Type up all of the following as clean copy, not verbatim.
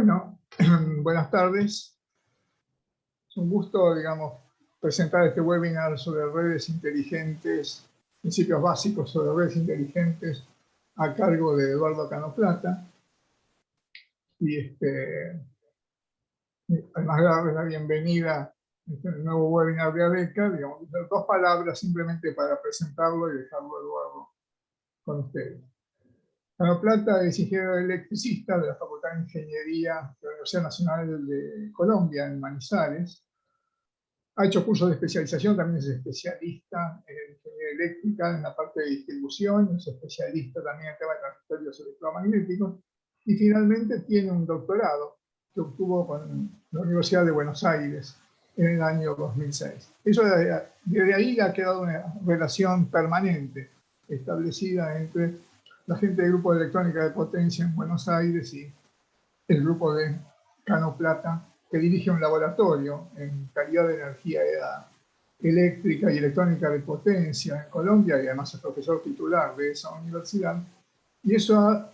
Bueno, buenas tardes. Es un gusto, digamos, presentar este webinar sobre redes inteligentes, principios básicos sobre redes inteligentes, a cargo de Eduardo Cano Plata. Y además darles la bienvenida a este nuevo webinar de ADECA, digamos, dos palabras simplemente para presentarlo y dejarlo a Eduardo con ustedes. Cano Plata es ingeniero electricista de la Facultad de Ingeniería de la Universidad Nacional de Colombia, en Manizales. Ha hecho cursos de especialización, también es especialista en ingeniería eléctrica en la parte de distribución, es especialista también en temas de transitorios electromagnéticos, y finalmente tiene un doctorado que obtuvo con la Universidad de Buenos Aires en el año 2006. Eso, desde ahí ha quedado una relación permanente establecida entre la gente del Grupo de Electrónica de Potencia en Buenos Aires y el grupo de Cano Plata, que dirige un laboratorio en calidad de energía eléctrica y electrónica de potencia en Colombia, y además es profesor titular de esa universidad. Y eso ha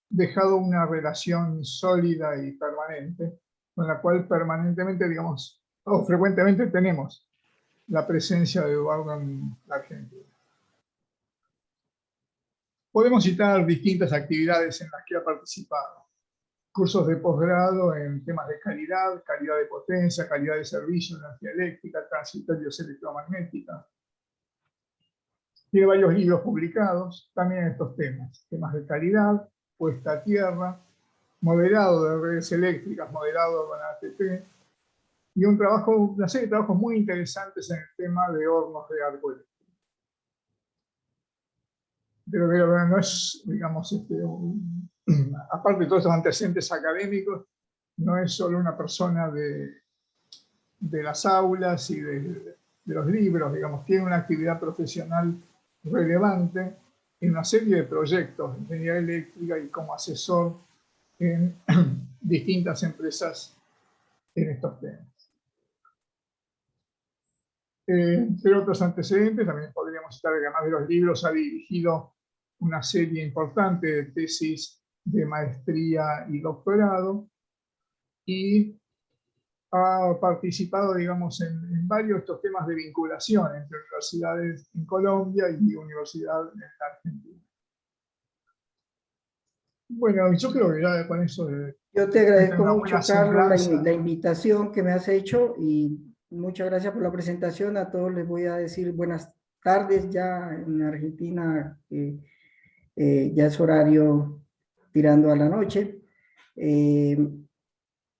dejado una relación sólida y permanente, con la cual permanentemente, digamos, o frecuentemente tenemos la presencia de Eduardo en la Argentina. Podemos citar distintas actividades en las que ha participado. Cursos de posgrado en temas de calidad, calidad de potencia, calidad de servicio, energía eléctrica, transitorios electromagnética. Tiene varios libros publicados también en estos temas de calidad, puesta a tierra, modelado de redes eléctricas, modelado con ATP, y una serie de trabajos muy interesantes en el tema de hornos de arco eléctrico. Pero no es, digamos, aparte de todos estos antecedentes académicos, no es solo una persona de las aulas y de los libros, digamos, tiene una actividad profesional relevante en una serie de proyectos de ingeniería eléctrica y como asesor en distintas empresas en estos temas. Entre otros antecedentes, también podríamos citar que además de los libros ha dirigido una serie importante de tesis de maestría y doctorado, y ha participado, digamos, en varios de estos temas de vinculación entre universidades en Colombia y universidades en la Argentina. Bueno, yo creo que ya con eso... Yo te agradezco mucho, Carlos, la invitación que me has hecho, y muchas gracias por la presentación. A todos les voy a decir buenas tardes ya en Argentina, ya es horario tirando a la noche.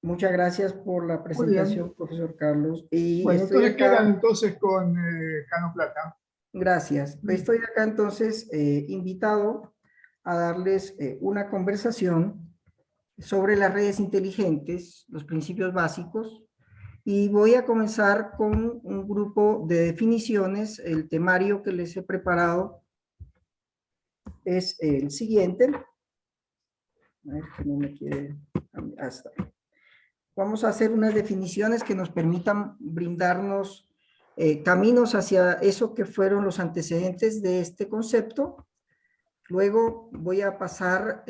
Muchas gracias por la presentación, profesor Carlos. Y bueno, estoy entonces acá, quedan entonces con Cano Plata. Gracias. Estoy acá entonces invitado a darles una conversación sobre las redes inteligentes, los principios básicos, y voy a comenzar con un grupo de definiciones. El temario que les he preparado es el siguiente. A ver, que no me quiere... Hasta. Vamos a hacer unas definiciones que nos permitan brindarnos caminos hacia eso que fueron los antecedentes de este concepto. Luego voy a pasar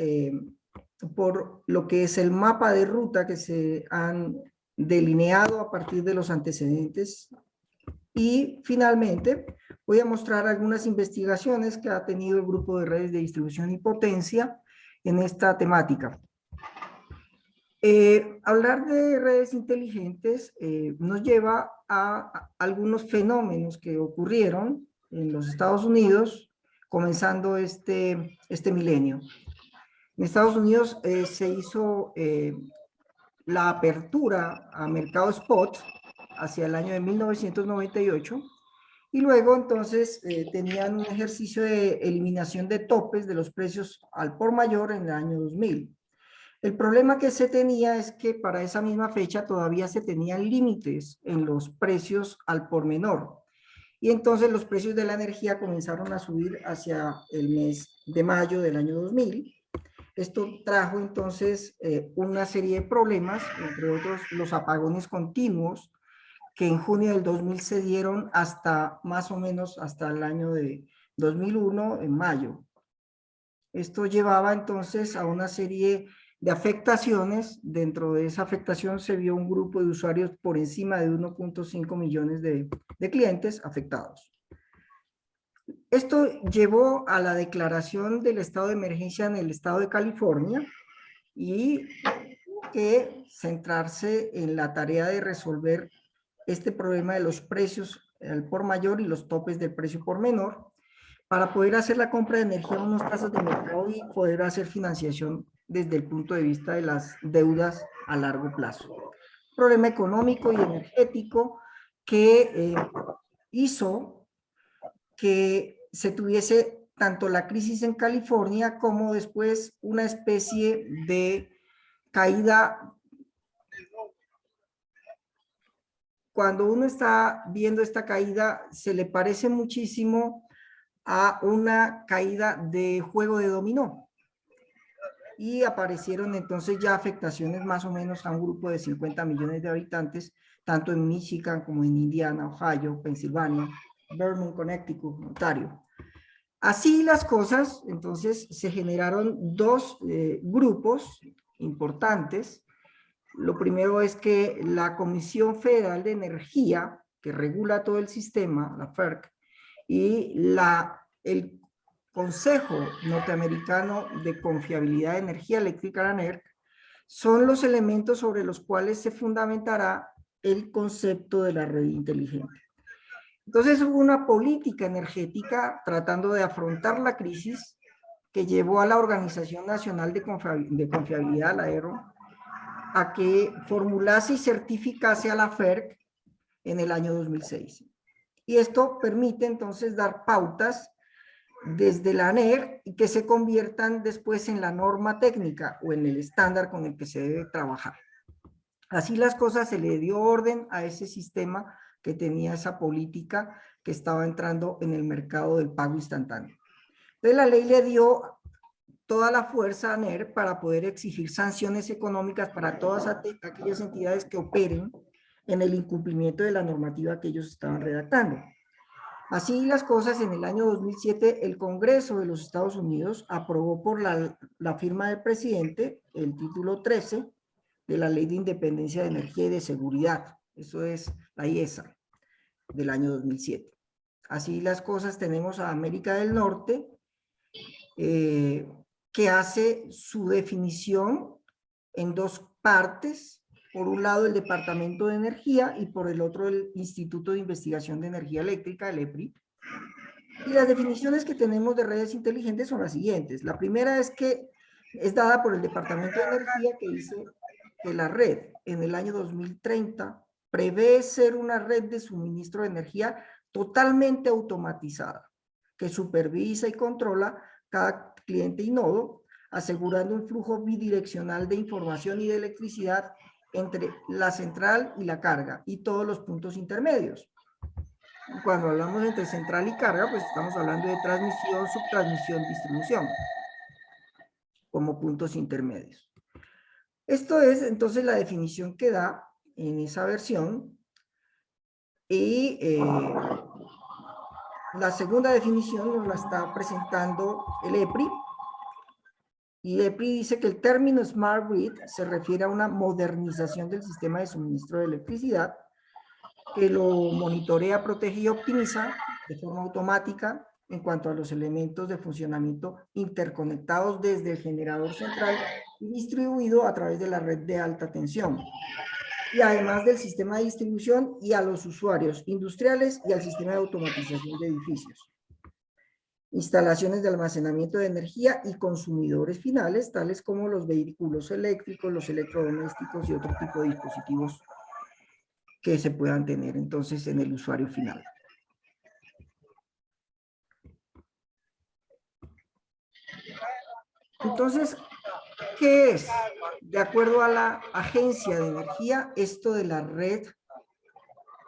por lo que es el mapa de ruta que se han delineado a partir de los antecedentes, y finalmente voy a mostrar algunas investigaciones que ha tenido el grupo de redes de distribución y potencia en esta temática. Hablar de redes inteligentes nos lleva a algunos fenómenos que ocurrieron en los Estados Unidos comenzando este milenio. En Estados Unidos se hizo la apertura a mercado spot hacia el año de 1998, y luego entonces tenían un ejercicio de eliminación de topes de los precios al por mayor en el año 2000. El problema que se tenía es que para esa misma fecha todavía se tenían límites en los precios al por menor, y entonces los precios de la energía comenzaron a subir hacia el mes de mayo del año 2000. Esto trajo entonces una serie de problemas, entre otros los apagones continuos, que en junio del 2000 se dieron hasta más o menos hasta el año de 2001, en mayo. Esto llevaba entonces a una serie de afectaciones. Dentro de esa afectación se vio un grupo de usuarios por encima de 1.5 millones de clientes afectados. Esto llevó a la declaración del estado de emergencia en el estado de California y que centrarse en la tarea de resolver este problema de los precios al por mayor y los topes del precio por menor, para poder hacer la compra de energía a unas tasas de mercado y poder hacer financiación desde el punto de vista de las deudas a largo plazo. Problema económico y energético que hizo que se tuviese tanto la crisis en California como después una especie de caída. Cuando uno está viendo esta caída, se le parece muchísimo a una caída de juego de dominó. Y aparecieron entonces ya afectaciones más o menos a un grupo de 50 millones de habitantes, tanto en Michigan como en Indiana, Ohio, Pensilvania, Vermont, Connecticut, Ontario. Así las cosas, entonces se generaron dos grupos importantes. Lo primero es que la Comisión Federal de Energía, que regula todo el sistema, la FERC, y el Consejo Norteamericano de Confiabilidad de Energía Eléctrica, la NERC, son los elementos sobre los cuales se fundamentará el concepto de la red inteligente. Entonces hubo una política energética tratando de afrontar la crisis que llevó a la Organización Nacional de Confiabilidad, la ERO, a que formulase y certificase a la FERC en el año 2006. Y esto permite entonces dar pautas desde la NER y que se conviertan después en la norma técnica o en el estándar con el que se debe trabajar. Así las cosas, se le dio orden a ese sistema que tenía esa política que estaba entrando en el mercado del pago instantáneo. Entonces la ley le dio toda la fuerza a NER para poder exigir sanciones económicas para todas aquellas entidades que operen en el incumplimiento de la normativa que ellos estaban redactando. Así las cosas, en el año 2007, el Congreso de los Estados Unidos aprobó por la firma del presidente el título 13 de la Ley de Independencia de Energía y de Seguridad. Eso es la IESA del año 2007. Así las cosas, tenemos a América del Norte, que hace su definición en dos partes. Por un lado, el Departamento de Energía y por el otro, el Instituto de Investigación de Energía Eléctrica, el EPRI. Y las definiciones que tenemos de redes inteligentes son las siguientes. La primera es que es dada por el Departamento de Energía, que dice que la red en el año 2030 prevé ser una red de suministro de energía totalmente automatizada, que supervisa y controla cada cliente y nodo, asegurando un flujo bidireccional de información y de electricidad entre la central y la carga y todos los puntos intermedios. Cuando hablamos entre central y carga, pues estamos hablando de transmisión, subtransmisión, distribución, como puntos intermedios. Esto es entonces la definición que da en esa versión. Y la segunda definición nos la está presentando el EPRI. Y EPRI dice que el término Smart Grid se refiere a una modernización del sistema de suministro de electricidad que lo monitorea, protege y optimiza de forma automática en cuanto a los elementos de funcionamiento interconectados desde el generador central y distribuido a través de la red de alta tensión. Y además del sistema de distribución y a los usuarios industriales y al sistema de automatización de edificios. Instalaciones de almacenamiento de energía y consumidores finales, tales como los vehículos eléctricos, los electrodomésticos y otro tipo de dispositivos que se puedan tener entonces en el usuario final. Entonces, ¿qué es? De acuerdo a la Agencia de Energía, esto de la red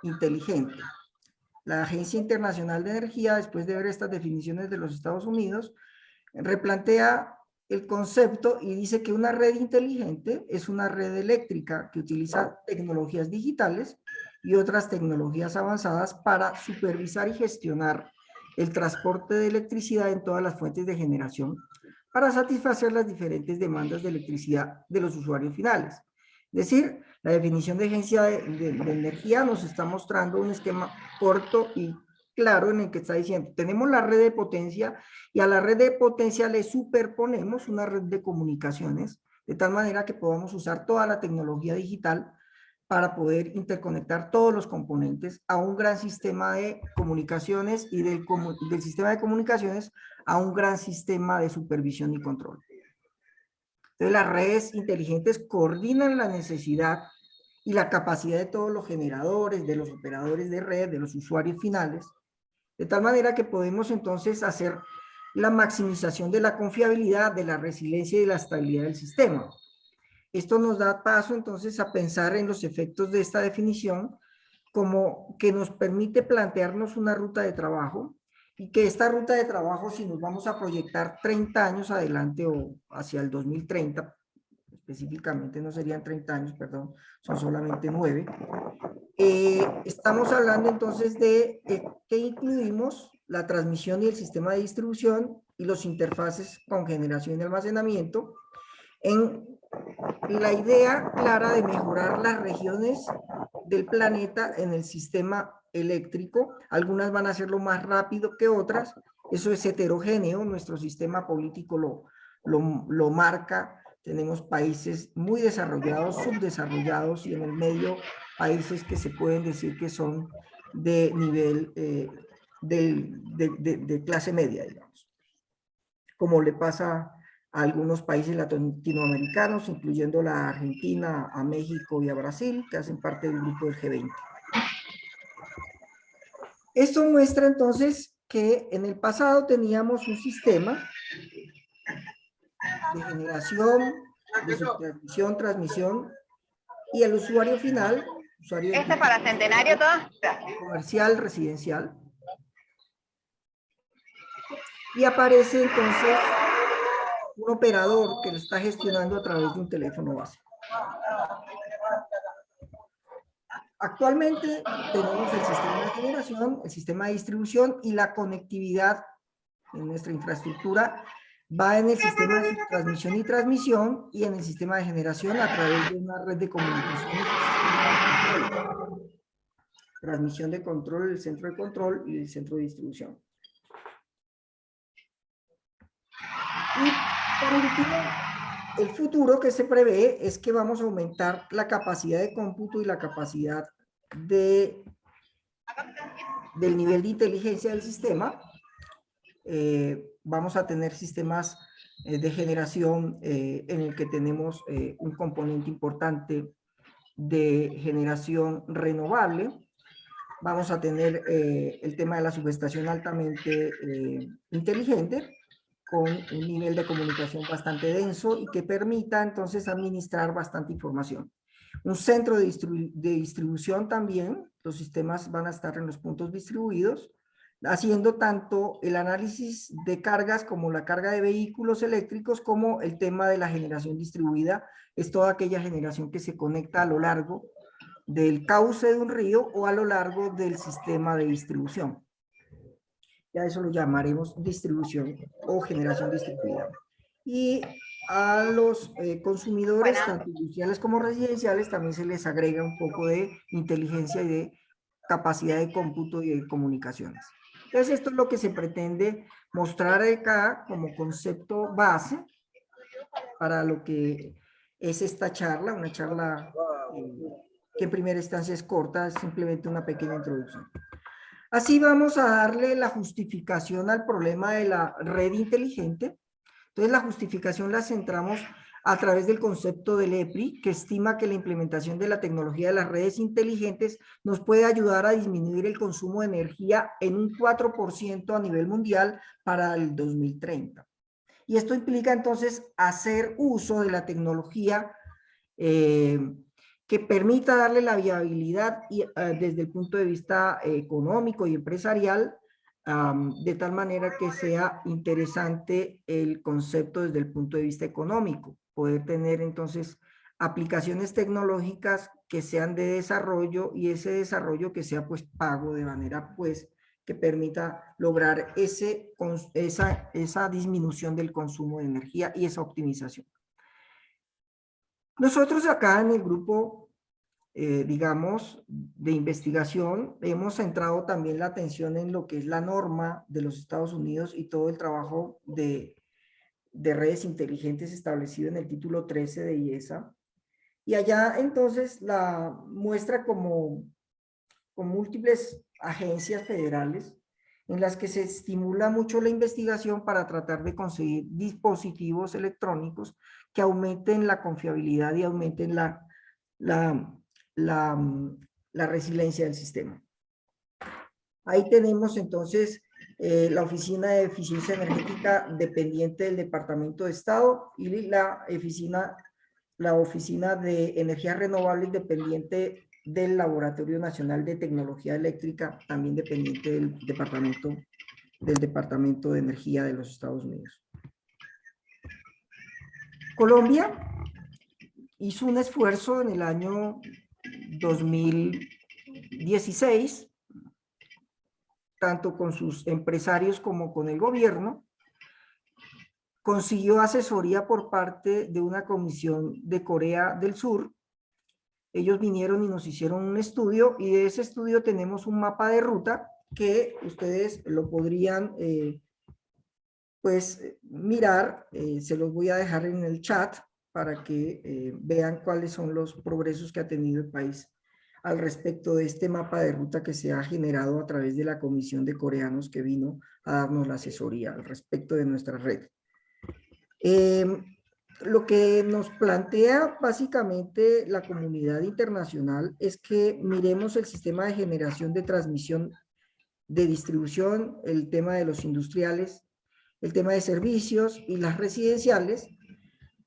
inteligente. La Agencia Internacional de Energía, después de ver estas definiciones de los Estados Unidos, replantea el concepto y dice que una red inteligente es una red eléctrica que utiliza tecnologías digitales y otras tecnologías avanzadas para supervisar y gestionar el transporte de electricidad en todas las fuentes de generación para satisfacer las diferentes demandas de electricidad de los usuarios finales. Es decir, la definición de agencia de energía nos está mostrando un esquema corto y claro en el que está diciendo, tenemos la red de potencia y a la red de potencia le superponemos una red de comunicaciones, de tal manera que podamos usar toda la tecnología digital para poder interconectar todos los componentes a un gran sistema de comunicaciones y del sistema de comunicaciones a un gran sistema de supervisión y control. Entonces, las redes inteligentes coordinan la necesidad y la capacidad de todos los generadores, de los operadores de red, de los usuarios finales, de tal manera que podemos entonces hacer la maximización de la confiabilidad, de la resiliencia y de la estabilidad del sistema. Esto nos da paso entonces a pensar en los efectos de esta definición como que nos permite plantearnos una ruta de trabajo y que esta ruta de trabajo, si nos vamos a proyectar 30 años adelante o hacia el 2030, específicamente no serían 30 años, perdón, son solamente 9, estamos hablando entonces de que incluimos la transmisión y el sistema de distribución y los interfaces con generación y almacenamiento en la idea clara de mejorar las regiones del planeta en el sistema eléctrico. Algunas van a hacerlo más rápido que otras, eso es heterogéneo, nuestro sistema político lo marca. Tenemos países muy desarrollados, subdesarrollados y en el medio países que se pueden decir que son de nivel de clase media, digamos, como le pasa a algunos países latinoamericanos, incluyendo la Argentina, a México y a Brasil, que hacen parte del grupo del G20. Esto muestra entonces que en el pasado teníamos un sistema de generación, de subtransmisión, transmisión, y el usuario final, usuario ¿Este para Centenario todo? comercial, residencial, y aparece entonces un operador que lo está gestionando a través de un teléfono básico. Actualmente tenemos el sistema de generación, el sistema de distribución y la conectividad en nuestra infraestructura va en el sistema de transmisión y transmisión y en el sistema de generación a través de una red de comunicaciones. Transmisión de control, el centro de control y el centro de distribución. Y por último, el futuro que se prevé es que vamos a aumentar la capacidad de cómputo y la capacidad del nivel de inteligencia del sistema. Vamos a tener sistemas de generación en el que tenemos un componente importante de generación renovable. Vamos a tener el tema de la subestación altamente inteligente, con un nivel de comunicación bastante denso y que permita entonces administrar bastante información. Un centro de distribución también, los sistemas van a estar en los puntos distribuidos, haciendo tanto el análisis de cargas como la carga de vehículos eléctricos, como el tema de la generación distribuida, es toda aquella generación que se conecta a lo largo del cauce de un río o a lo largo del sistema de distribución. Ya eso lo llamaremos distribución o generación distribuida. Y a los consumidores, tanto industriales como residenciales, también se les agrega un poco de inteligencia y de capacidad de cómputo y de comunicaciones. Entonces, esto es lo que se pretende mostrar acá como concepto base para lo que es esta charla, una charla que en primera instancia es corta, es simplemente una pequeña introducción. Así vamos a darle la justificación al problema de la red inteligente. Entonces la justificación la centramos a través del concepto del EPRI, que estima que la implementación de la tecnología de las redes inteligentes nos puede ayudar a disminuir el consumo de energía en un 4% a nivel mundial para el 2030. Y esto implica entonces hacer uso de la tecnología que permita darle la viabilidad y, desde el punto de vista económico y empresarial, de tal manera que sea interesante el concepto desde el punto de vista económico, poder tener entonces aplicaciones tecnológicas que sean de desarrollo y ese desarrollo que sea pues pago de manera pues que permita lograr esa disminución del consumo de energía y esa optimización. Nosotros acá en el grupo, digamos, de investigación, hemos centrado también la atención en lo que es la norma de los Estados Unidos y todo el trabajo de redes inteligentes establecido en el título 13 de IESA. Y allá entonces la muestra con múltiples agencias federales en las que se estimula mucho la investigación para tratar de conseguir dispositivos electrónicos que aumenten la confiabilidad y aumenten la resiliencia del sistema. Ahí tenemos entonces la Oficina de Eficiencia Energética dependiente del Departamento de Estado y la Oficina de Energías Renovables dependiente del Laboratorio Nacional de Tecnología Eléctrica, también dependiente del Departamento de Energía de los Estados Unidos. Colombia hizo un esfuerzo en el año 2016, tanto con sus empresarios como con el gobierno. Consiguió asesoría por parte de una comisión de Corea del Sur. Ellos vinieron y nos hicieron un estudio, y de ese estudio tenemos un mapa de ruta que ustedes lo podrían mirar. Se los voy a dejar en el chat para que vean cuáles son los progresos que ha tenido el país al respecto de este mapa de ruta que se ha generado a través de la comisión de coreanos que vino a darnos la asesoría al respecto de nuestra red. Lo que nos plantea básicamente la comunidad internacional es que miremos el sistema de generación, de transmisión, de distribución, el tema de los industriales, el tema de servicios y las residenciales,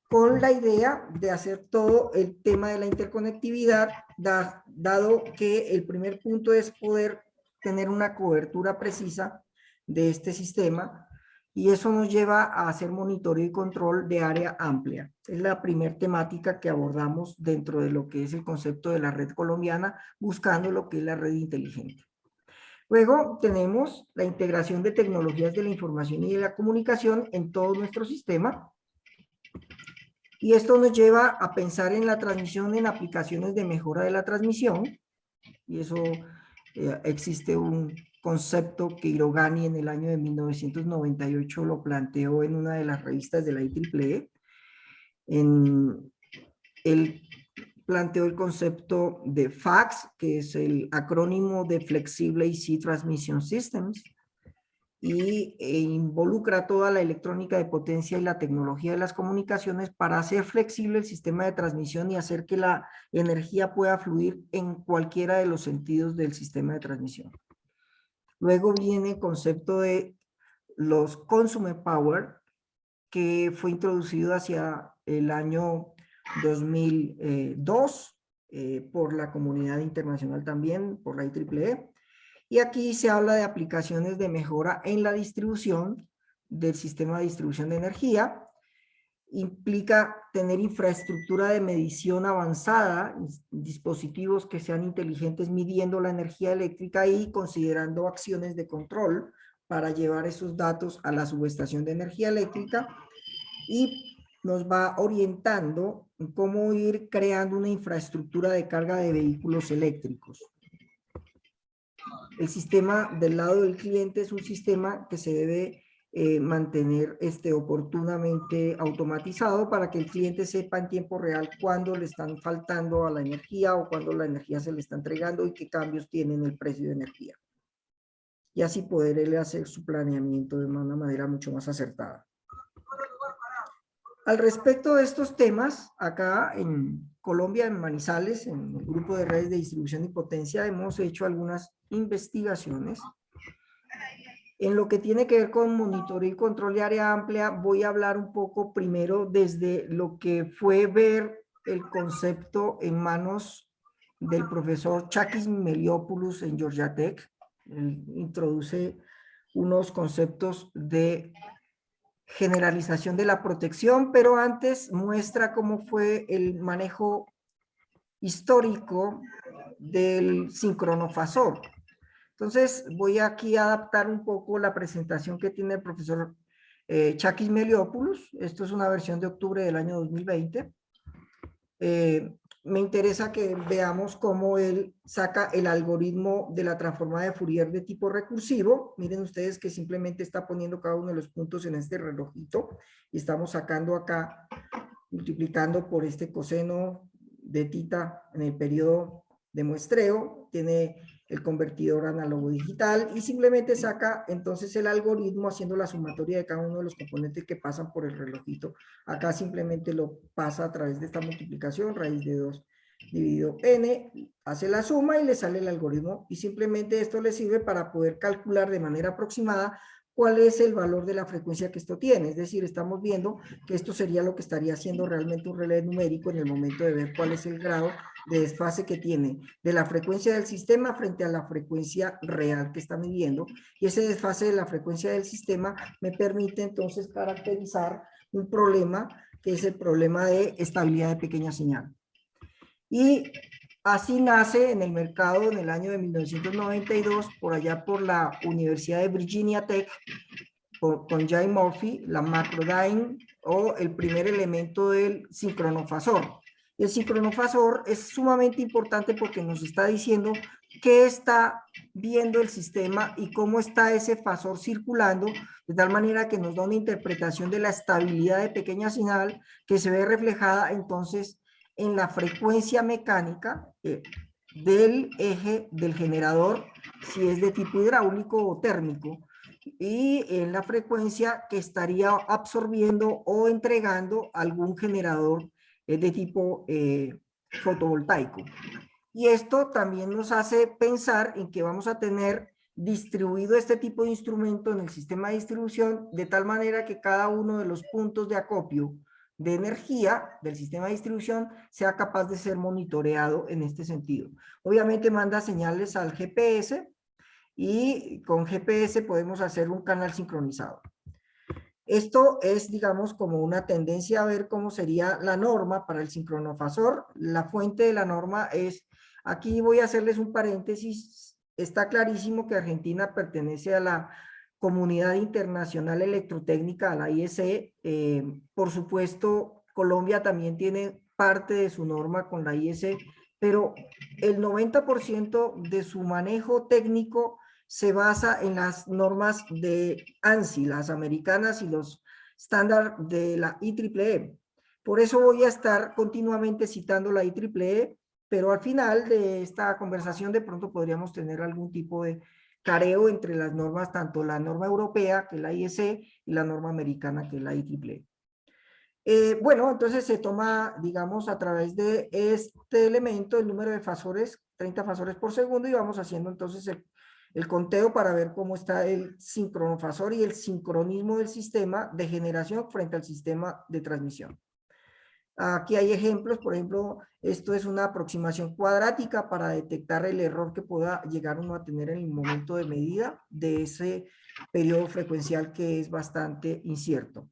con la idea de hacer todo el tema de la interconectividad, dado que el primer punto es poder tener una cobertura precisa de este sistema, y eso nos lleva a hacer monitoreo y control de área amplia. Es la primera temática que abordamos dentro de lo que es el concepto de la red colombiana, buscando lo que es la red inteligente. Luego tenemos la integración de tecnologías de la información y de la comunicación en todo nuestro sistema. Y esto nos lleva a pensar en la transmisión, en aplicaciones de mejora de la transmisión. Y eso existe un concepto que Hirogani en el año de 1998 lo planteó en una de las revistas de la IEEE. Él planteó el concepto de FACS, que es el acrónimo de Flexible AC Transmission Systems, y involucra toda la electrónica de potencia y la tecnología de las comunicaciones para hacer flexible el sistema de transmisión y hacer que la energía pueda fluir en cualquiera de los sentidos del sistema de transmisión. Luego viene el concepto de los Consumer Power, que fue introducido hacia el año 2002 por la comunidad internacional también, por la IEEE. Y aquí se habla de aplicaciones de mejora en la distribución del sistema de distribución de energía. Implica tener infraestructura de medición avanzada, dispositivos que sean inteligentes midiendo la energía eléctrica y considerando acciones de control para llevar esos datos a la subestación de energía eléctrica, y nos va orientando en cómo ir creando una infraestructura de carga de vehículos eléctricos. El sistema del lado del cliente es un sistema que se debe mantener oportunamente automatizado para que el cliente sepa en tiempo real cuándo le están faltando a la energía o cuándo la energía se le está entregando y qué cambios tiene en el precio de energía. Y así poder él hacer su planeamiento de una manera mucho más acertada. Al respecto de estos temas, acá en Colombia, en Manizales, en el grupo de redes de distribución y potencia, hemos hecho algunas investigaciones. En lo que tiene que ver con monitoreo y control de área amplia, voy a hablar un poco primero desde lo que fue ver el concepto en manos del profesor Chakis Meliopoulos en Georgia Tech. Él introduce unos conceptos de generalización de la protección, pero antes muestra cómo fue el manejo histórico del sincronofasor. Entonces, voy aquí a adaptar un poco la presentación que tiene el profesor Chakis Meliopoulos. Esto es una versión de octubre del año 2020. Me interesa que veamos cómo él saca el algoritmo de la transformada de Fourier de tipo recursivo. Miren ustedes que simplemente está poniendo cada uno de los puntos en este relojito y estamos sacando acá, multiplicando por este coseno de tita en el periodo de muestreo, tiene el convertidor análogo digital y simplemente saca entonces el algoritmo haciendo la sumatoria de cada uno de los componentes que pasan por el relojito. Acá simplemente lo pasa a través de esta multiplicación, raíz de 2 dividido n, hace la suma y le sale el algoritmo y simplemente esto le sirve para poder calcular de manera aproximada cuál es el valor de la frecuencia que esto tiene. Es decir, estamos viendo que esto sería lo que estaría haciendo realmente un relé numérico en el momento de ver cuál es el grado de desfase que tiene de la frecuencia del sistema frente a la frecuencia real que está midiendo. Y ese desfase de la frecuencia del sistema me permite entonces caracterizar un problema que es el problema de estabilidad de pequeña señal. Y así nace en el mercado en el año de 1992, por allá por la Universidad de Virginia Tech, con Jay Murphy, la macrodyne o el primer elemento del sincronofasor. El sincronofasor es sumamente importante porque nos está diciendo qué está viendo el sistema y cómo está ese fasor circulando, de tal manera que nos da una interpretación de la estabilidad de pequeña señal que se ve reflejada entonces en la frecuencia mecánica del eje del generador, si es de tipo hidráulico o térmico, y en la frecuencia que estaría absorbiendo o entregando algún generador de tipo fotovoltaico. Y esto también nos hace pensar en que vamos a tener distribuido este tipo de instrumento en el sistema de distribución de tal manera que cada uno de los puntos de acopio de energía del sistema de distribución sea capaz de ser monitoreado en este sentido. Obviamente manda señales al GPS y con GPS podemos hacer un canal sincronizado. Esto es, digamos, como una tendencia a ver cómo sería la norma para el sincronofasor. La fuente de la norma es, aquí voy a hacerles un paréntesis, está clarísimo que Argentina pertenece a la Comunidad Internacional Electrotécnica, a la IEC. Por supuesto, Colombia también tiene parte de su norma con la IEC, pero el 90% de su manejo técnico se basa en las normas de ANSI, las americanas, y los estándares de la IEEE. Por eso voy a estar continuamente citando la IEEE, pero al final de esta conversación de pronto podríamos tener algún tipo de careo entre las normas, tanto la norma europea, que es la IEC, y la norma americana, que es la IEEE. Bueno, entonces se toma, digamos, a través de este elemento el número de fasores, 30 fasores por segundo, y vamos haciendo entonces el conteo para ver cómo está el sincronofasor y el sincronismo del sistema de generación frente al sistema de transmisión. Aquí hay ejemplos, por ejemplo, esto es una aproximación cuadrática para detectar el error que pueda llegar uno a tener en el momento de medida de ese periodo frecuencial que es bastante incierto.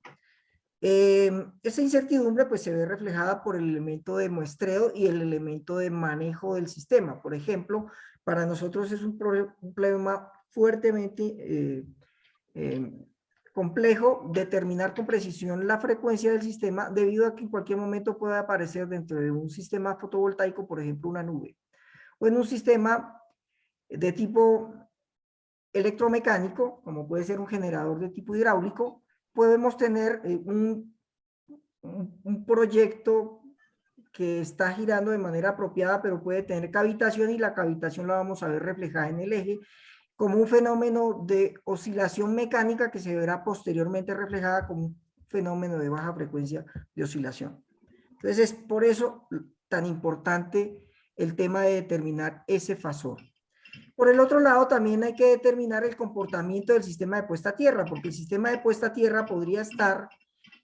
Esa incertidumbre pues se ve reflejada por el elemento de muestreo y el elemento de manejo del sistema. Por ejemplo, para nosotros es un problema fuertemente complejo determinar con precisión la frecuencia del sistema debido a que en cualquier momento puede aparecer dentro de un sistema fotovoltaico, por ejemplo, una nube, o en un sistema de tipo electromecánico, como puede ser un generador de tipo hidráulico, podemos tener un proyecto que está girando de manera apropiada, pero puede tener cavitación y la cavitación la vamos a ver reflejada en el eje como un fenómeno de oscilación mecánica que se verá posteriormente reflejada como un fenómeno de baja frecuencia de oscilación. Entonces es por eso tan importante el tema de determinar ese fasor. Por el otro lado, también hay que determinar el comportamiento del sistema de puesta a tierra, porque el sistema de puesta a tierra podría estar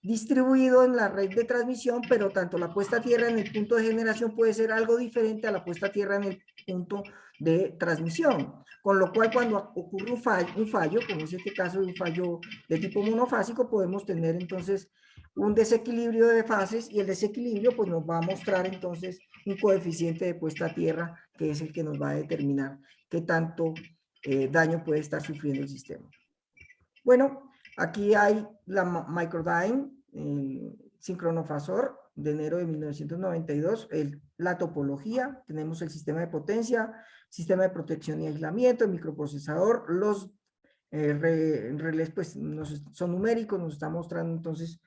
distribuido en la red de transmisión, pero tanto la puesta a tierra en el punto de generación puede ser algo diferente a la puesta a tierra en el punto de transmisión. Con lo cual, cuando ocurre un fallo, como es este caso de un fallo de tipo monofásico, podemos tener entonces un desequilibrio de fases y el desequilibrio pues nos va a mostrar entonces un coeficiente de puesta a tierra que es el que nos va a determinar qué tanto daño puede estar sufriendo el sistema. Bueno, aquí hay la Microdyne, el sincronofasor de enero de 1992, la topología, tenemos el sistema de potencia, sistema de protección y aislamiento, el microprocesador, los relés pues son numéricos, nos está mostrando entonces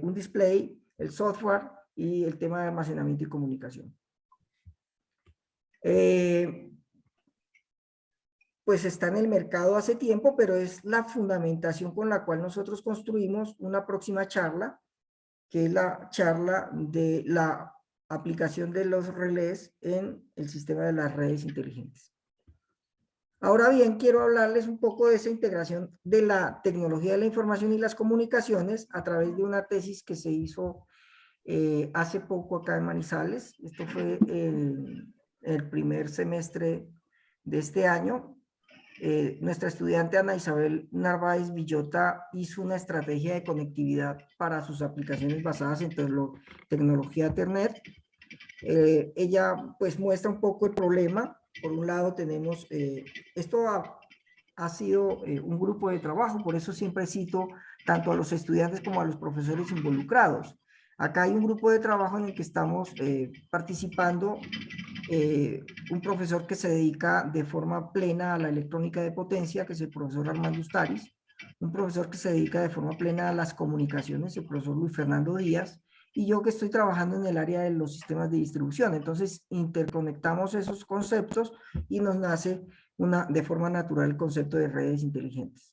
un display, el software y el tema de almacenamiento y comunicación. Pues está en el mercado hace tiempo, pero es la fundamentación con la cual nosotros construimos una próxima charla, que es la charla de la aplicación de los relés en el sistema de las redes inteligentes. Ahora bien, quiero hablarles un poco de esa integración de la tecnología de la información y las comunicaciones a través de una tesis que se hizo hace poco acá en Manizales. Esto fue el primer semestre de este año. Nuestra estudiante Ana Isabel Narváez Villota hizo una estrategia de conectividad para sus aplicaciones basadas en tecnología Ethernet. Ella pues muestra un poco el problema. Por un lado tenemos, esto ha sido un grupo de trabajo, por eso siempre cito tanto a los estudiantes como a los profesores involucrados. Acá hay un grupo de trabajo en el que estamos participando, un profesor que se dedica de forma plena a la electrónica de potencia, que es el profesor Armando Ustaris, un profesor que se dedica de forma plena a las comunicaciones, el profesor Luis Fernando Díaz, y yo que estoy trabajando en el área de los sistemas de distribución. Entonces interconectamos esos conceptos y nos nace de forma natural el concepto de redes inteligentes.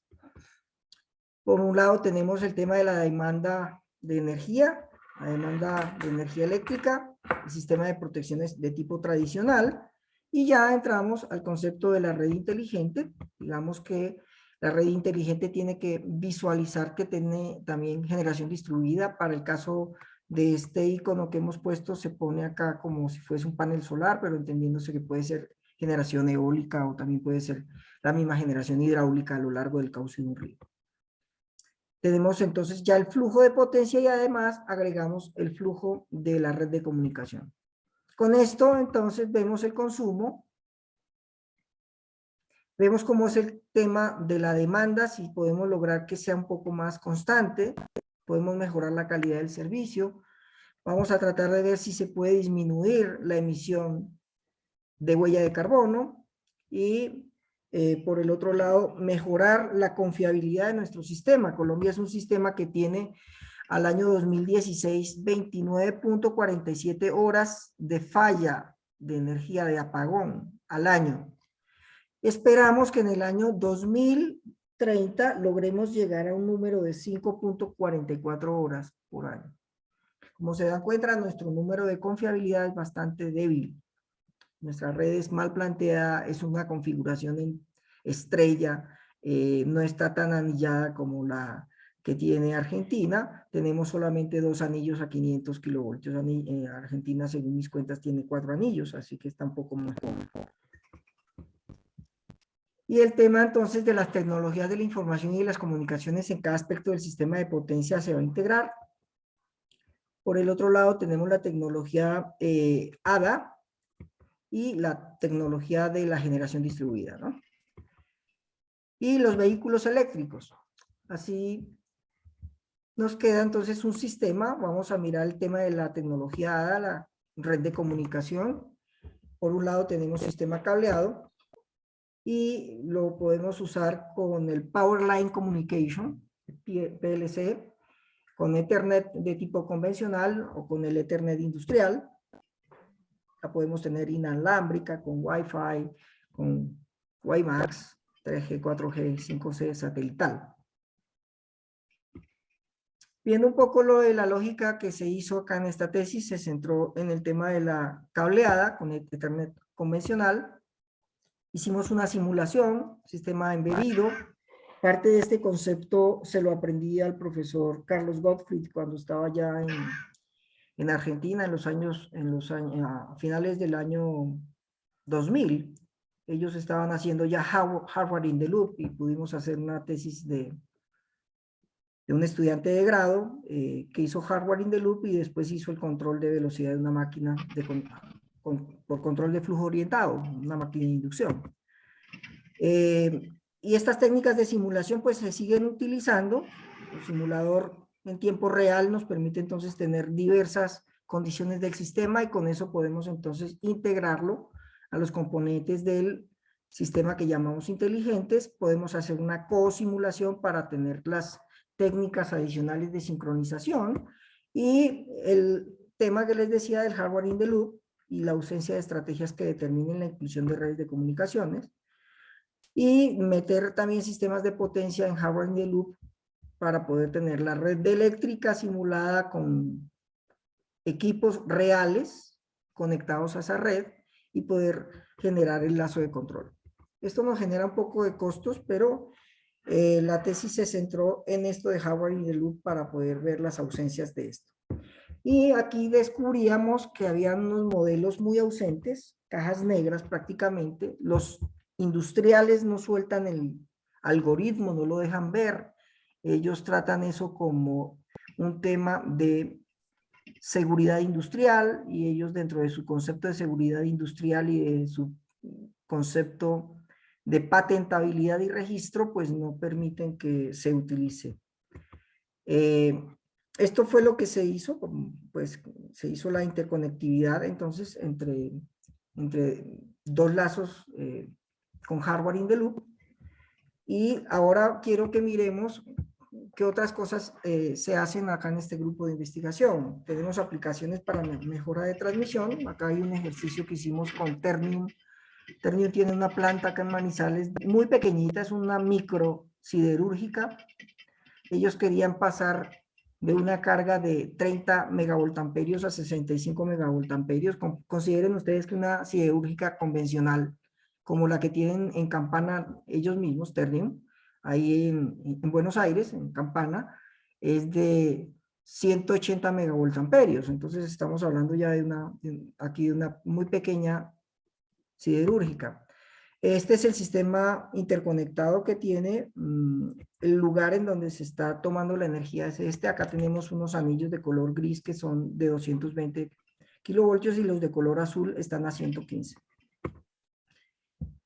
Por un lado tenemos el tema de la demanda de energía, la demanda de energía eléctrica, el sistema de protecciones de tipo tradicional, y ya entramos al concepto de la red inteligente. Digamos que la red inteligente tiene que visualizar que tiene también generación distribuida. Para el caso de este icono que hemos puesto, se pone acá como si fuese un panel solar, pero entendiéndose que puede ser generación eólica o también puede ser la misma generación hidráulica a lo largo del cauce de un río. Tenemos entonces ya el flujo de potencia y además agregamos el flujo de la red de comunicación. Con esto entonces vemos el consumo, vemos cómo es el tema de la demanda, si podemos lograr que sea un poco más constante, podemos mejorar la calidad del servicio, vamos a tratar de ver si se puede disminuir la emisión de huella de carbono y por el otro lado mejorar la confiabilidad de nuestro sistema. Colombia es un sistema que tiene al año 2016 29.47 horas de falla de energía de apagón al año. Esperamos que en el año 2030 logremos llegar a un número de 5.44 horas por año. Como se dan cuenta, nuestro número de confiabilidad es bastante débil. Nuestra red es mal planteada, es una configuración en estrella, no está tan anillada como la que tiene Argentina. Tenemos solamente 2 anillos a 500 kilovoltios. Argentina, según mis cuentas, tiene 4 anillos, así que está un poco mejor. Y el tema entonces de las tecnologías de la información y de las comunicaciones en cada aspecto del sistema de potencia se va a integrar. Por el otro lado tenemos la tecnología ADA, y la tecnología de la generación distribuida, ¿no? Y los vehículos eléctricos. Así nos queda entonces un sistema. Vamos a mirar el tema de la tecnología ADA, la red de comunicación. Por un lado tenemos sistema cableado y lo podemos usar con el Power Line Communication, PLC, con Ethernet de tipo convencional o con el Ethernet industrial. La podemos tener inalámbrica, con Wi-Fi, con WiMAX, 3G, 4G, 5G satelital. Viendo un poco lo de la lógica que se hizo acá en esta tesis, se centró en el tema de la cableada con el Ethernet convencional. Hicimos una simulación, sistema embebido. Parte de este concepto se lo aprendí al profesor Carlos Gottfried cuando estaba ya en Argentina a finales del año 2000. Ellos estaban haciendo ya Hardware in the Loop y pudimos hacer una tesis de un estudiante de grado que hizo Hardware in the Loop y después hizo el control de velocidad de una máquina por control de flujo orientado, una máquina de inducción. Y estas técnicas de simulación pues se siguen utilizando. El simulador en tiempo real nos permite entonces tener diversas condiciones del sistema y con eso podemos entonces integrarlo a los componentes del sistema que llamamos inteligentes. Podemos hacer una cosimulación para tener las técnicas adicionales de sincronización y el tema que les decía del hardware in the loop y la ausencia de estrategias que determinen la inclusión de redes de comunicaciones y meter también sistemas de potencia en hardware in the loop para poder tener la red eléctrica simulada con equipos reales conectados a esa red y poder generar el lazo de control. Esto nos genera un poco de costos, pero la tesis se centró en esto de hardware in the loop para poder ver las ausencias de esto. Y aquí descubríamos que había unos modelos muy ausentes, cajas negras prácticamente. Los industriales no sueltan el algoritmo, no lo dejan ver. Ellos tratan eso como un tema de seguridad industrial y ellos dentro de su concepto de seguridad industrial y de su concepto de patentabilidad y registro, pues no permiten que se utilice. Esto fue lo que se hizo, pues se hizo la interconectividad entonces entre dos lazos con hardware in the loop. Y ahora quiero que miremos qué otras cosas se hacen acá en este grupo de investigación. Tenemos aplicaciones para mejora de transmisión. Acá hay un ejercicio que hicimos con Ternium. Ternium tiene una planta acá en Manizales muy pequeñita, es una micro siderúrgica. Ellos querían pasar de una carga de 30 megavoltamperios a 65 megavoltamperios. Consideren ustedes que una siderúrgica convencional, como la que tienen en Campana ellos mismos, Ternium, ahí en Buenos Aires, en Campana, es de 180 megavoltamperios. Entonces estamos hablando ya aquí de una muy pequeña siderúrgica. Este es el sistema interconectado que tiene el lugar en donde se está tomando la energía. Es este. Acá tenemos unos anillos de color gris que son de 220 kilovoltios y los de color azul están a 115.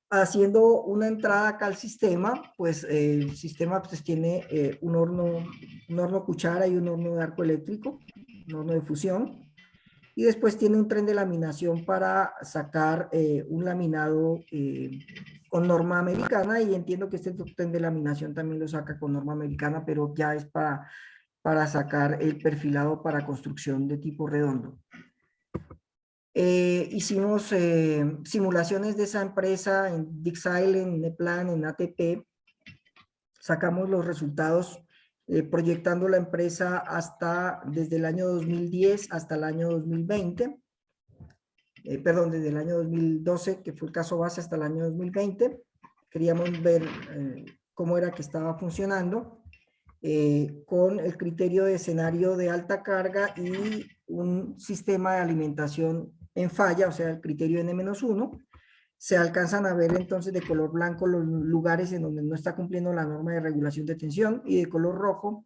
Haciendo una entrada acá al sistema, pues el sistema pues, tiene un horno cuchara y un horno de arco eléctrico, un horno de fusión. Y después tiene un tren de laminación para sacar un laminado con norma americana, y entiendo que este tren de laminación también lo saca con norma americana, pero ya es para sacar el perfilado para construcción de tipo redondo. Hicimos simulaciones de esa empresa en DeepSile, en Neplan, en ATP. Sacamos los resultados proyectando la empresa desde el año 2010 hasta el año 2020. Perdón, desde el año 2012, que fue el caso base, hasta el año 2020. Queríamos ver cómo era que estaba funcionando con el criterio de escenario de alta carga y un sistema de alimentación en falla, o sea, el criterio N-1. Se alcanzan a ver entonces de color blanco los lugares en donde no está cumpliendo la norma de regulación de tensión y de color rojo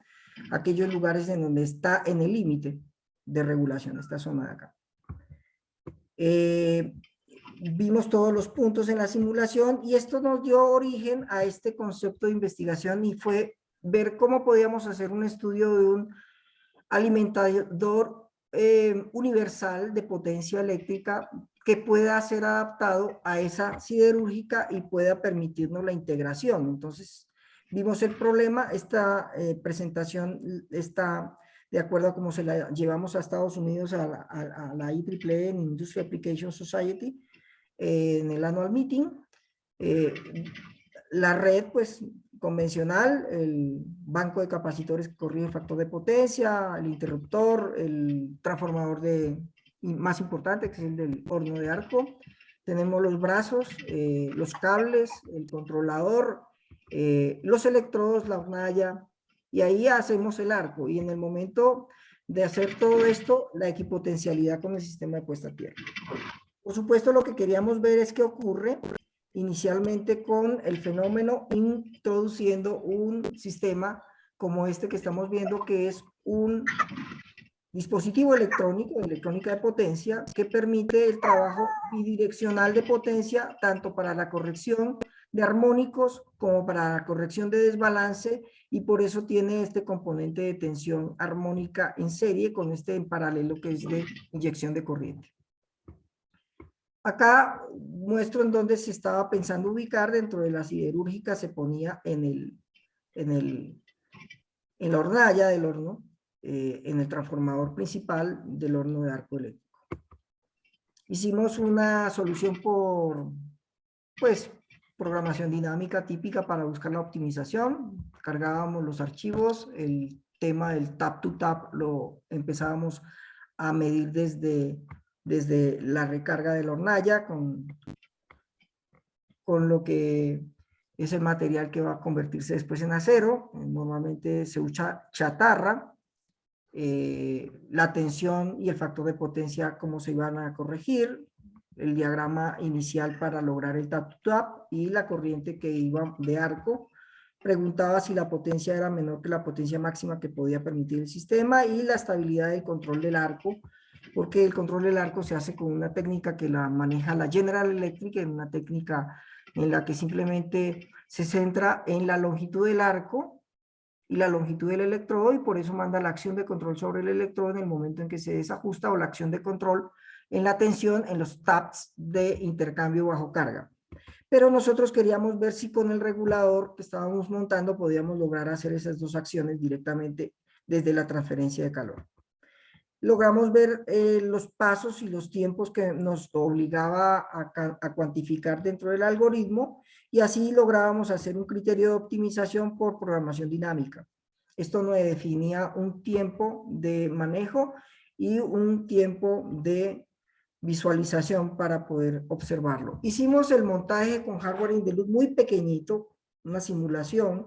aquellos lugares en donde está en el límite de regulación, esta zona de acá. Vimos todos los puntos en la simulación y esto nos dio origen a este concepto de investigación y fue ver cómo podíamos hacer un estudio de un alimentador universal de potencia eléctrica que pueda ser adaptado a esa siderúrgica y pueda permitirnos la integración. Entonces, vimos el problema. Esta presentación está de acuerdo a cómo se la llevamos a Estados Unidos a la IEEE, en Industrial Application Society, en el Annual Meeting. La red, pues, convencional, el banco de capacitores que corrige el factor de potencia, el interruptor, el transformador más importante, que es el del horno de arco. Tenemos los brazos, los cables, el controlador, los electrodos, la hornalla, y ahí hacemos el arco. Y en el momento de hacer todo esto, la equipotencialidad con el sistema de puesta a tierra. Por supuesto, lo que queríamos ver es qué ocurre inicialmente con el fenómeno introduciendo un sistema como este que estamos viendo, que es un dispositivo electrónico, electrónica de potencia, que permite el trabajo bidireccional de potencia, tanto para la corrección de armónicos como para la corrección de desbalance, y por eso tiene este componente de tensión armónica en serie con este en paralelo que es de inyección de corriente. Acá muestro en dónde se estaba pensando ubicar. Dentro de la siderúrgica se ponía en la hornalla del horno, en el transformador principal del horno de arco eléctrico. Hicimos una solución por, pues, programación dinámica típica para buscar la optimización. Cargábamos los archivos, el tema del tap to tap lo empezábamos a medir desde la recarga de la hornalla con lo que es el material que va a convertirse después en acero. Normalmente se usa chatarra. La tensión y el factor de potencia, cómo se iban a corregir, el diagrama inicial para lograr el tap to tap y la corriente que iba de arco. Preguntaba si la potencia era menor que la potencia máxima que podía permitir el sistema, y la estabilidad del control del arco, porque el control del arco se hace con una técnica que la maneja la General Electric, en una técnica en la que simplemente se centra en la longitud del arco y la longitud del electrodo, y por eso manda la acción de control sobre el electrodo en el momento en que se desajusta, o la acción de control en la tensión en los taps de intercambio bajo carga. Pero nosotros queríamos ver si con el regulador que estábamos montando podíamos lograr hacer esas dos acciones directamente desde la transferencia de calor. Logramos ver los pasos y los tiempos que nos obligaba a cuantificar dentro del algoritmo, y así lográbamos hacer un criterio de optimización por programación dinámica. Esto nos definía un tiempo de manejo y un tiempo de visualización para poder observarlo. Hicimos el montaje con hardware in the loop muy pequeñito, una simulación.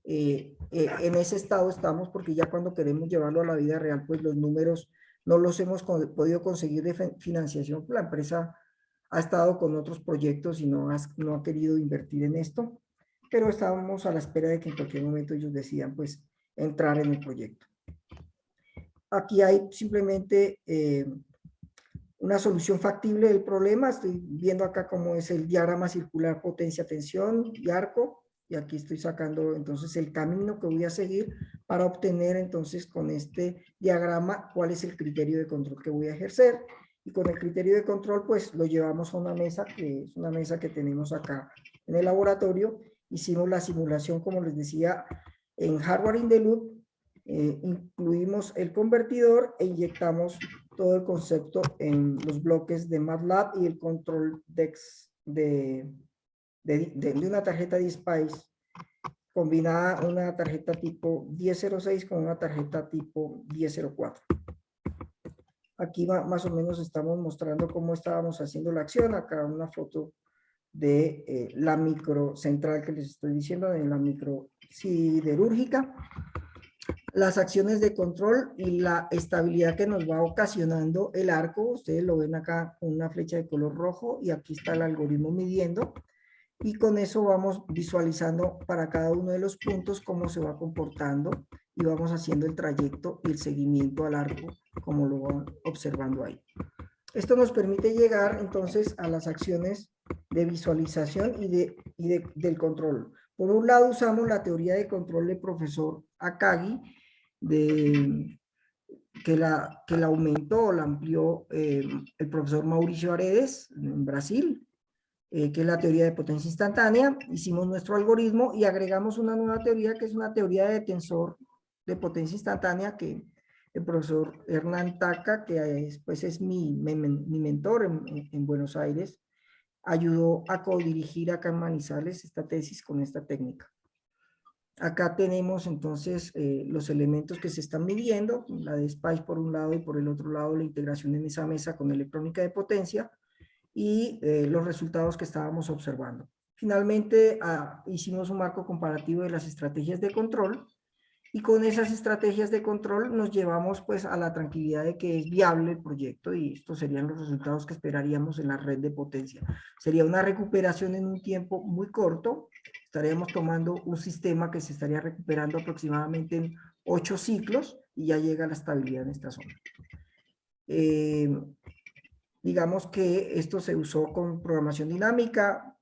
En ese estado estamos, porque ya cuando queremos llevarlo a la vida real, pues los números no los hemos podido conseguir de financiación. La empresa ha estado con otros proyectos y no ha querido invertir en esto, pero estábamos a la espera de que en cualquier momento ellos decidan pues entrar en el proyecto. Aquí hay simplemente una solución factible del problema. Estoy viendo acá cómo es el diagrama circular potencia, tensión y arco, y aquí estoy sacando entonces el camino que voy a seguir para obtener entonces con este diagrama cuál es el criterio de control que voy a ejercer. Y con el criterio de control pues lo llevamos a una mesa, que es una mesa que tenemos acá en el laboratorio. Hicimos la simulación, como les decía, en hardware in the loop. Incluimos el convertidor e inyectamos todo el concepto en los bloques de MATLAB y el control DEX de una tarjeta de SPICE, combinada una tarjeta tipo 1006 con una tarjeta tipo 1004. Aquí más o menos estamos mostrando cómo estábamos haciendo la acción. Acá una foto de la micro central que les estoy diciendo, de la micro siderúrgica. Las acciones de control y la estabilidad que nos va ocasionando el arco. Ustedes lo ven acá con una flecha de color rojo, y aquí está el algoritmo midiendo, y con eso vamos visualizando para cada uno de los puntos cómo se va comportando, y vamos haciendo el trayecto y el seguimiento al arco como lo van observando ahí. Esto nos permite llegar entonces a las acciones de visualización y del control. Por un lado usamos la teoría de control del profesor Akagi, que la aumentó o la amplió el profesor Mauricio Aredes en Brasil, que es la teoría de potencia instantánea. Hicimos nuestro algoritmo y agregamos una nueva teoría, que es una teoría de tensor de potencia instantánea, que el profesor Hernán Taca, que pues es mi mentor en Buenos Aires, ayudó a codirigir acá en Manizales esta tesis con esta técnica. Acá tenemos entonces los elementos que se están midiendo, la de SPICE por un lado y por el otro lado la integración en esa mesa con electrónica de potencia, y los resultados que estábamos observando. Finalmente hicimos un marco comparativo de las estrategias de control, y con esas estrategias de control nos llevamos pues a la tranquilidad de que es viable el proyecto, y estos serían los resultados que esperaríamos en la red de potencia. Sería una recuperación en un tiempo muy corto. Estaríamos tomando un sistema que se estaría recuperando aproximadamente en 8 ciclos, y ya llega a la estabilidad en esta zona. Digamos que esto se usó con programación dinámica,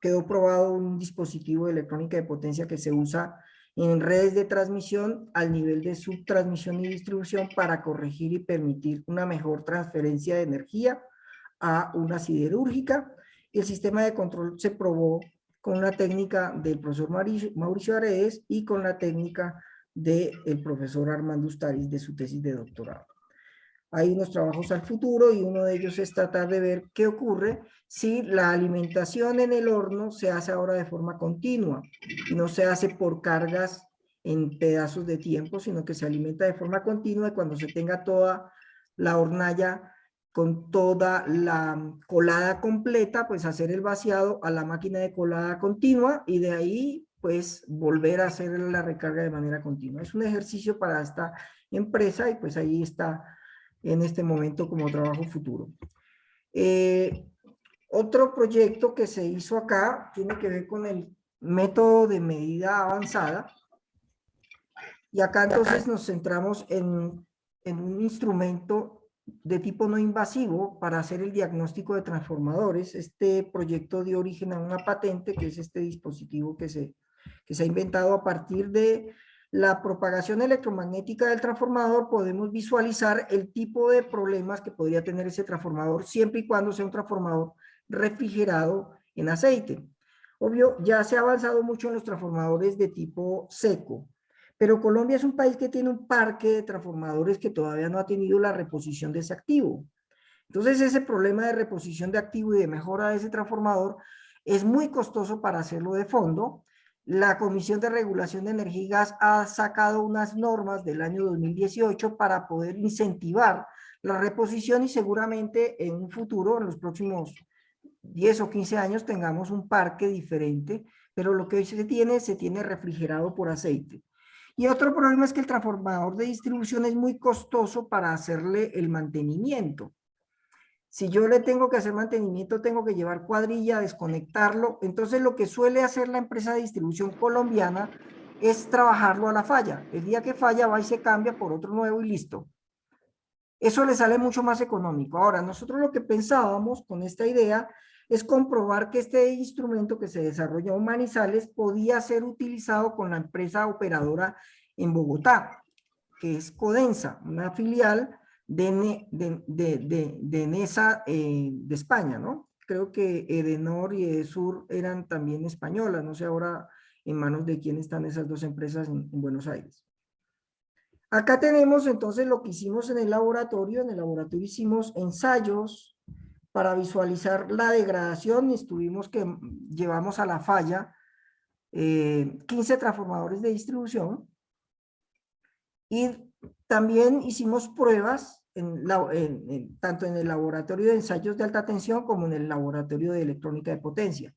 quedó probado un dispositivo de electrónica de potencia que se usa en redes de transmisión al nivel de subtransmisión y distribución para corregir y permitir una mejor transferencia de energía a una siderúrgica. El sistema de control se probó con una técnica del profesor Mauricio Aredes y con la técnica del profesor Armando Ustariz de su tesis de doctorado. Hay unos trabajos al futuro y uno de ellos es tratar de ver qué ocurre si la alimentación en el horno se hace ahora de forma continua y no se hace por cargas en pedazos de tiempo, sino que se alimenta de forma continua y cuando se tenga toda la hornalla con toda la colada completa, pues hacer el vaciado a la máquina de colada continua y de ahí pues volver a hacer la recarga de manera continua. Es un ejercicio para esta empresa y pues ahí está en este momento como trabajo futuro. Otro proyecto que se hizo acá tiene que ver con el método de medida avanzada. Y acá entonces nos centramos en un instrumento de tipo no invasivo para hacer el diagnóstico de transformadores. Este proyecto dio origen a una patente, que es este dispositivo que se ha inventado a partir de la propagación electromagnética del transformador. Podemos visualizar el tipo de problemas que podría tener ese transformador siempre y cuando sea un transformador refrigerado en aceite. Obvio, ya se ha avanzado mucho en los transformadores de tipo seco, pero Colombia es un país que tiene un parque de transformadores que todavía no ha tenido la reposición de ese activo. Entonces ese problema de reposición de activo y de mejora de ese transformador es muy costoso para hacerlo de fondo. La Comisión de Regulación de Energía y Gas ha sacado unas normas del año 2018 para poder incentivar la reposición y seguramente en un futuro, en los próximos 10 o 15 años, tengamos un parque diferente, pero lo que hoy se tiene refrigerado por aceite. Y otro problema es que el transformador de distribución es muy costoso para hacerle el mantenimiento. Si yo le tengo que hacer mantenimiento, tengo que llevar cuadrilla, desconectarlo. Entonces lo que suele hacer la empresa de distribución colombiana es trabajarlo a la falla. El día que falla va y se cambia por otro nuevo y listo. Eso le sale mucho más económico. Ahora, nosotros lo que pensábamos con esta idea es comprobar que este instrumento que se desarrolló en Manizales podía ser utilizado con la empresa operadora en Bogotá, que es Codensa, una filial de NESA de España, ¿no? Creo que Edenor y Edesur eran también españolas, no sé ahora en manos de quién están esas dos empresas en Buenos Aires. Acá tenemos entonces lo que hicimos en el laboratorio. En el laboratorio hicimos ensayos para visualizar la degradación y llevamos a la falla 15 transformadores de distribución y también hicimos pruebas tanto en el laboratorio de ensayos de alta tensión como en el laboratorio de electrónica de potencia.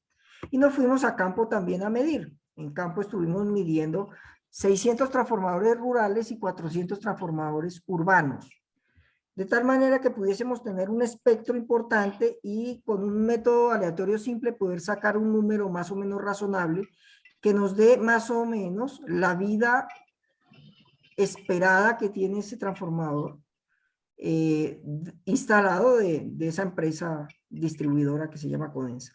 Y nos fuimos a campo también a medir. En campo estuvimos midiendo 600 transformadores rurales y 400 transformadores urbanos, de tal manera que pudiésemos tener un espectro importante y con un método aleatorio simple poder sacar un número más o menos razonable que nos dé más o menos la vida esperada que tiene ese transformador instalado de esa empresa distribuidora que se llama Codensa.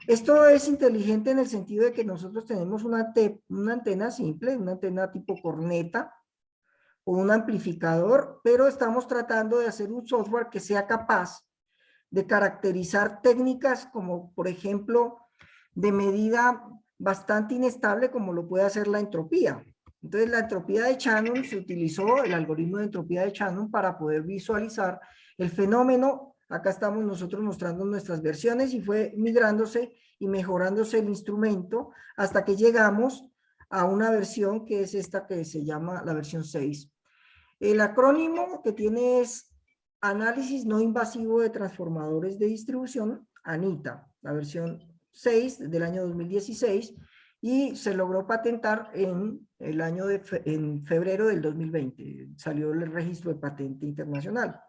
Esto es inteligente en el sentido de que nosotros tenemos una antena simple, una antena tipo corneta o un amplificador, pero estamos tratando de hacer un software que sea capaz de caracterizar técnicas como, por ejemplo, de medida bastante inestable como lo puede hacer la entropía. Entonces, la entropía de Shannon, se utilizó el algoritmo de entropía de Shannon para poder visualizar el fenómeno. Acá estamos nosotros mostrando nuestras versiones y fue migrándose y mejorándose el instrumento hasta que llegamos a una versión que es esta que se llama la versión 6. El acrónimo que tiene es Análisis no invasivo de transformadores de distribución, ANITA, la versión 6 del año 2016, y se logró patentar en febrero del 2020. Salió el registro de patente internacional.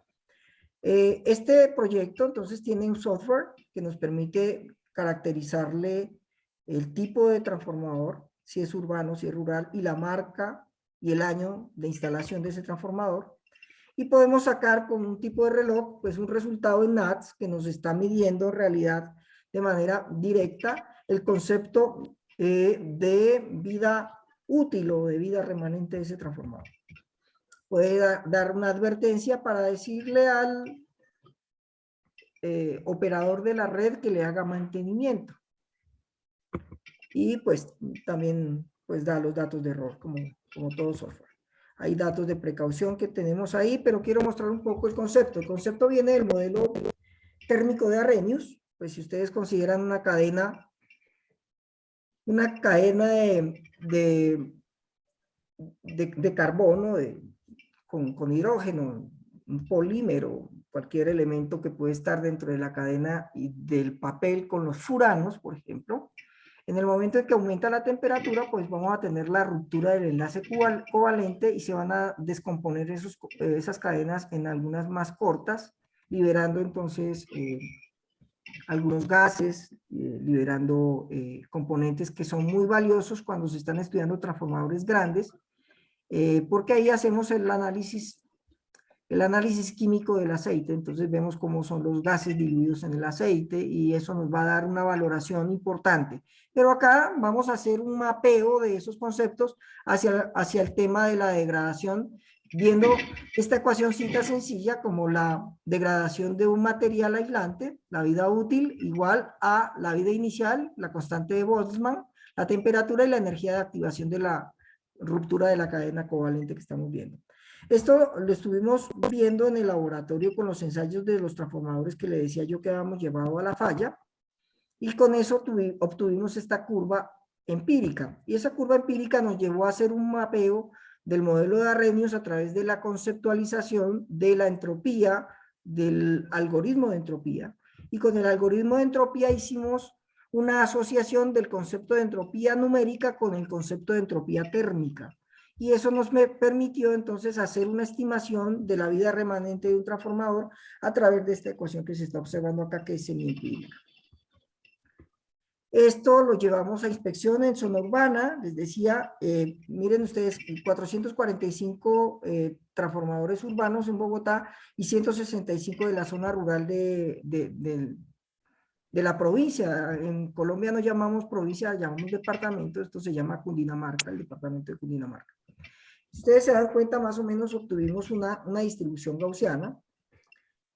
Este proyecto entonces tiene un software que nos permite caracterizarle el tipo de transformador, si es urbano, si es rural, y la marca y el año de instalación de ese transformador. Y podemos sacar con un tipo de reloj, pues un resultado en NATS que nos está midiendo en realidad de manera directa el concepto de vida útil o de vida remanente de ese transformador. Puede dar una advertencia para decirle al operador de la red que le haga mantenimiento. Y pues también pues da los datos de error como todo software. Hay datos de precaución que tenemos ahí, pero quiero mostrar un poco el concepto. El concepto viene del modelo térmico de Arrhenius. Pues si ustedes consideran una cadena de carbono con hidrógeno, un polímero, cualquier elemento que puede estar dentro de la cadena y del papel con los furanos, por ejemplo. En el momento en que aumenta la temperatura, pues vamos a tener la ruptura del enlace covalente y se van a descomponer esas cadenas en algunas más cortas, liberando entonces algunos gases, liberando componentes que son muy valiosos cuando se están estudiando transformadores grandes, porque ahí hacemos el análisis químico del aceite. Entonces vemos cómo son los gases diluidos en el aceite y eso nos va a dar una valoración importante. Pero acá vamos a hacer un mapeo de esos conceptos hacia el tema de la degradación, viendo esta ecuacióncita sencilla como la degradación de un material aislante, la vida útil igual a la vida inicial, la constante de Boltzmann, la temperatura y la energía de activación de la ruptura de la cadena covalente que estamos viendo. Esto lo estuvimos viendo en el laboratorio con los ensayos de los transformadores que le decía yo que habíamos llevado a la falla, y con eso obtuvimos esta curva empírica, y esa curva empírica nos llevó a hacer un mapeo del modelo de Arrhenius a través de la conceptualización de la entropía, del algoritmo de entropía, y con el algoritmo de entropía hicimos una asociación del concepto de entropía numérica con el concepto de entropía térmica. Y eso nos permitió entonces hacer una estimación de la vida remanente de un transformador a través de esta ecuación que se está observando acá, que es semiempírica. Esto lo llevamos a inspección en zona urbana. Les decía, miren ustedes, 445 transformadores urbanos en Bogotá y 165 de la zona rural de la provincia. En Colombia no llamamos provincia, llamamos departamento. Esto se llama Cundinamarca, el departamento de Cundinamarca. Si ustedes se dan cuenta, más o menos obtuvimos una distribución gaussiana,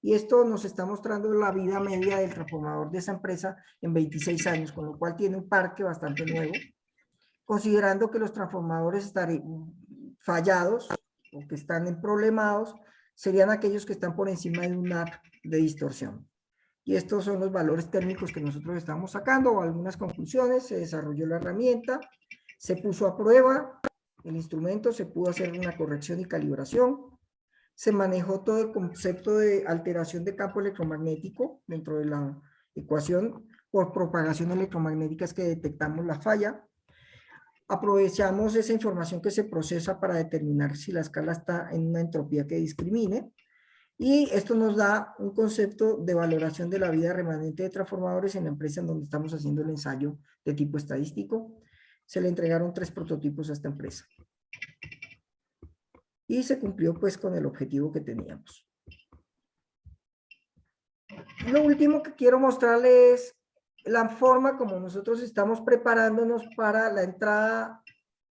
y esto nos está mostrando la vida media del transformador de esa empresa en 26 años, con lo cual tiene un parque bastante nuevo, considerando que los transformadores fallados o que están problemados serían aquellos que están por encima de un NAP de distorsión. Y estos son los valores térmicos que nosotros estamos sacando, o algunas conclusiones. Se desarrolló la herramienta, se puso a prueba el instrumento, se pudo hacer una corrección y calibración, se manejó todo el concepto de alteración de campo electromagnético dentro de la ecuación. Por propagación electromagnética es que detectamos la falla. Aprovechamos esa información que se procesa para determinar si la escala está en una entropía que discrimine. Y esto nos da un concepto de valoración de la vida remanente de transformadores en la empresa en donde estamos haciendo el ensayo de tipo estadístico. Se le entregaron 3 prototipos a esta empresa. Y se cumplió pues con el objetivo que teníamos. Lo último que quiero mostrarles es la forma como nosotros estamos preparándonos para la entrada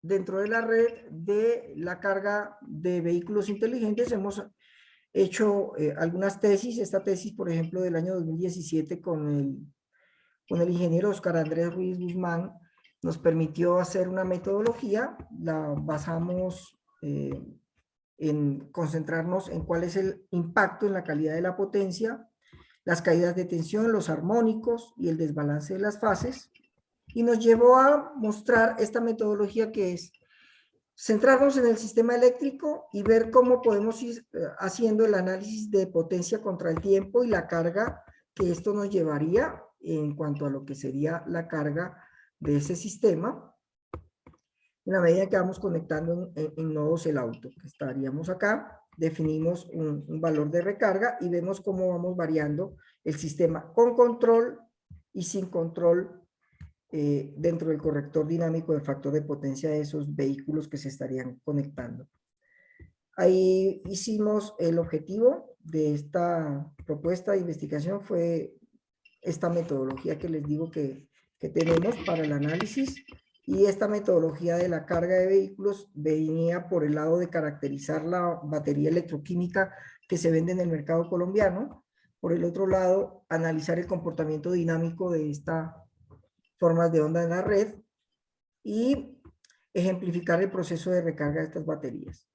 dentro de la red de la carga de vehículos inteligentes. Hemos hecho algunas tesis. Esta tesis, por ejemplo, del año 2017 con el ingeniero Oscar Andrés Ruiz Guzmán, nos permitió hacer una metodología. La basamos en concentrarnos en cuál es el impacto en la calidad de la potencia, las caídas de tensión, los armónicos y el desbalance de las fases, y nos llevó a mostrar esta metodología, que es centrarnos en el sistema eléctrico y ver cómo podemos ir haciendo el análisis de potencia contra el tiempo y la carga que esto nos llevaría en cuanto a lo que sería la carga de ese sistema en la medida que vamos conectando en nodos el auto. Estaríamos acá, definimos un valor de recarga y vemos cómo vamos variando el sistema con control y sin control dentro del corrector dinámico del factor de potencia de esos vehículos que se estarían conectando. Ahí hicimos el objetivo de esta propuesta de investigación, fue esta metodología que les digo que que tenemos para el análisis, y esta metodología de la carga de vehículos venía por el lado de caracterizar la batería electroquímica que se vende en el mercado colombiano. Por el otro lado, analizar el comportamiento dinámico de estas formas de onda en la red y ejemplificar el proceso de recarga de estas baterías.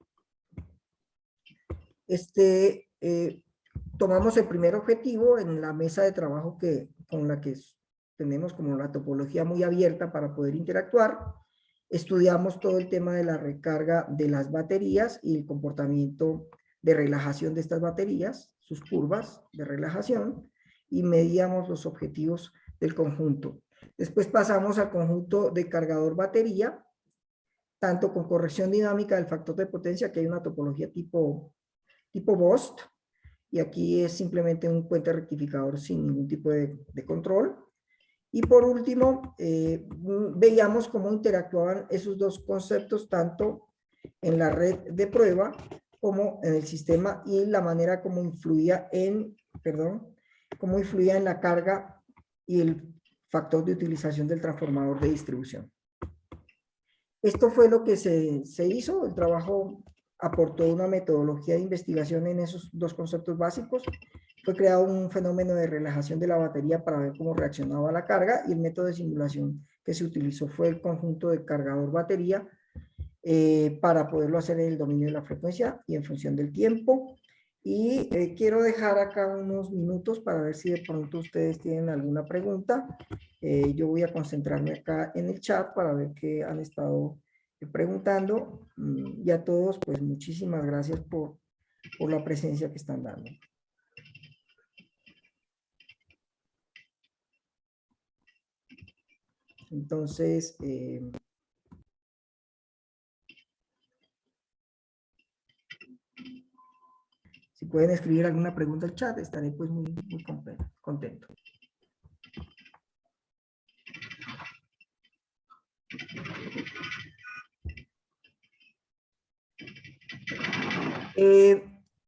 Tomamos el primer objetivo en la mesa de trabajo con la que tenemos como la topología muy abierta para poder interactuar. Estudiamos todo el tema de la recarga de las baterías y el comportamiento de relajación de estas baterías, sus curvas de relajación, y medíamos los objetivos del conjunto. Después pasamos al conjunto de cargador-batería, tanto con corrección dinámica del factor de potencia, que hay una topología tipo BOST, y aquí es simplemente un puente rectificador sin ningún tipo de control. Y por último, veíamos cómo interactuaban esos dos conceptos, tanto en la red de prueba como en el sistema, y la manera como influía en la carga y el factor de utilización del transformador de distribución. Esto fue lo que se hizo. El trabajo aportó una metodología de investigación en esos dos conceptos básicos. Fue creado un fenómeno de relajación de la batería para ver cómo reaccionaba la carga, y el método de simulación que se utilizó fue el conjunto de cargador-batería para poderlo hacer en el dominio de la frecuencia y en función del tiempo. Y quiero dejar acá unos minutos para ver si de pronto ustedes tienen alguna pregunta. Yo voy a concentrarme acá en el chat para ver qué han estado preguntando. Y a todos, pues muchísimas gracias por la presencia que están dando. Entonces, si pueden escribir alguna pregunta al chat, estaré pues muy contento.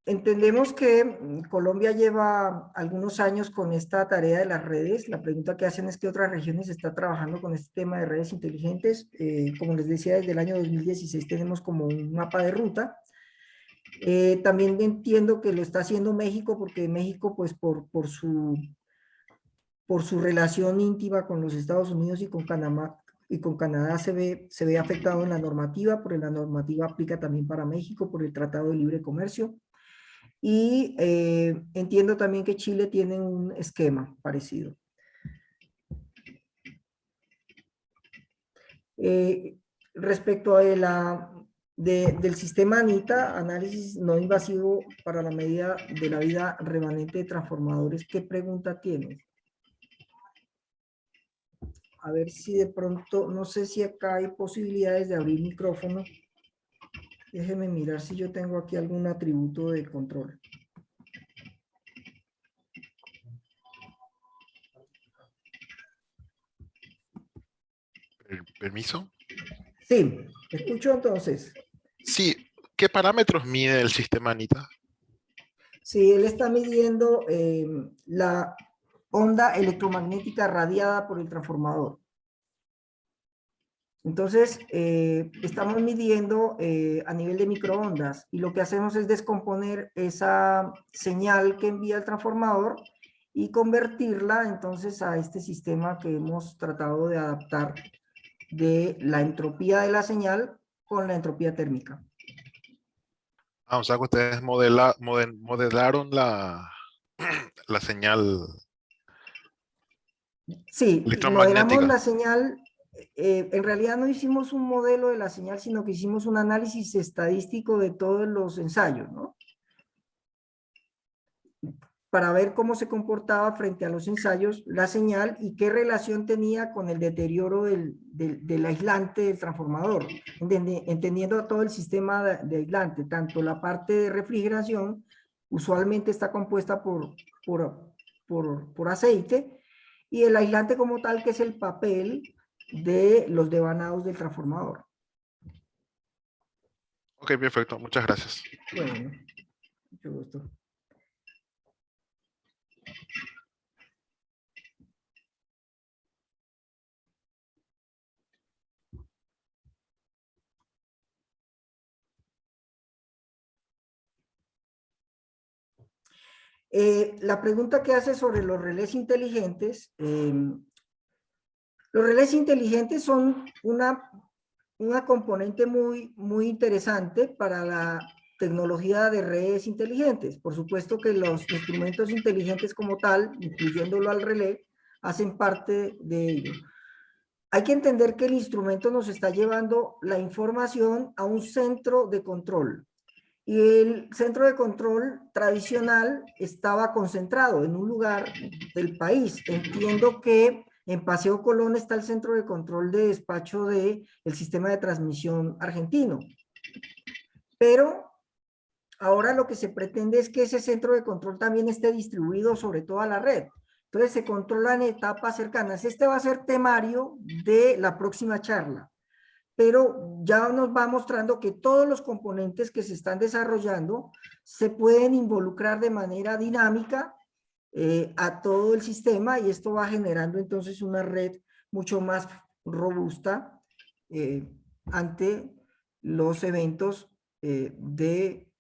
Entendemos que Colombia lleva algunos años con esta tarea de las redes. La pregunta que hacen es que otras regiones están trabajando con este tema de redes inteligentes. Como les decía, desde el año 2016 tenemos como un mapa de ruta. También entiendo que lo está haciendo México, porque México, pues por su relación íntima con los Estados Unidos y con Canadá se ve afectado en la normativa, porque la normativa aplica también para México por el Tratado de Libre Comercio. Y entiendo también que Chile tiene un esquema parecido. Respecto a del sistema ANITA, análisis no invasivo para la medida de la vida remanente de transformadores, ¿qué pregunta tienes? A ver si de pronto, no sé si acá hay posibilidades de abrir micrófono. Déjeme mirar si yo tengo aquí algún atributo de control. ¿Permiso? Sí, escucho entonces. Sí, ¿qué parámetros mide el sistema ANITA? Sí, él está midiendo la onda electromagnética radiada por el transformador. Entonces, estamos midiendo a nivel de microondas, y lo que hacemos es descomponer esa señal que envía el transformador y convertirla entonces a este sistema que hemos tratado de adaptar de la entropía de la señal con la entropía térmica. Ah, o sea que ustedes modelaron la señal Sí, modelamos electromagnética. la señal. En realidad no hicimos un modelo de la señal, sino que hicimos un análisis estadístico de todos los ensayos, ¿no? Para ver cómo se comportaba frente a los ensayos la señal y qué relación tenía con el deterioro del aislante del transformador, entendiendo todo el sistema de aislante. Tanto la parte de refrigeración usualmente está compuesta por aceite, y el aislante como tal, que es el papel de los devanados del transformador. Ok, perfecto. Muchas gracias. Bueno, mucho gusto. La pregunta que hace sobre los relés inteligentes, los relés inteligentes son una componente muy interesante para la tecnología de redes inteligentes. Por supuesto que los instrumentos inteligentes como tal, incluyéndolo al relé, hacen parte de ello. Hay que entender que el instrumento nos está llevando la información a un centro de control. Y el centro de control tradicional estaba concentrado en un lugar del país. Entiendo que en Paseo Colón está el centro de control de despacho del sistema de transmisión argentino. Pero ahora lo que se pretende es que ese centro de control también esté distribuido sobre toda la red. Entonces se controlan etapas cercanas. Este va a ser temario de la próxima charla, pero ya nos va mostrando que todos los componentes que se están desarrollando se pueden involucrar de manera dinámica a todo el sistema, y esto va generando entonces una red mucho más robusta ante los eventos de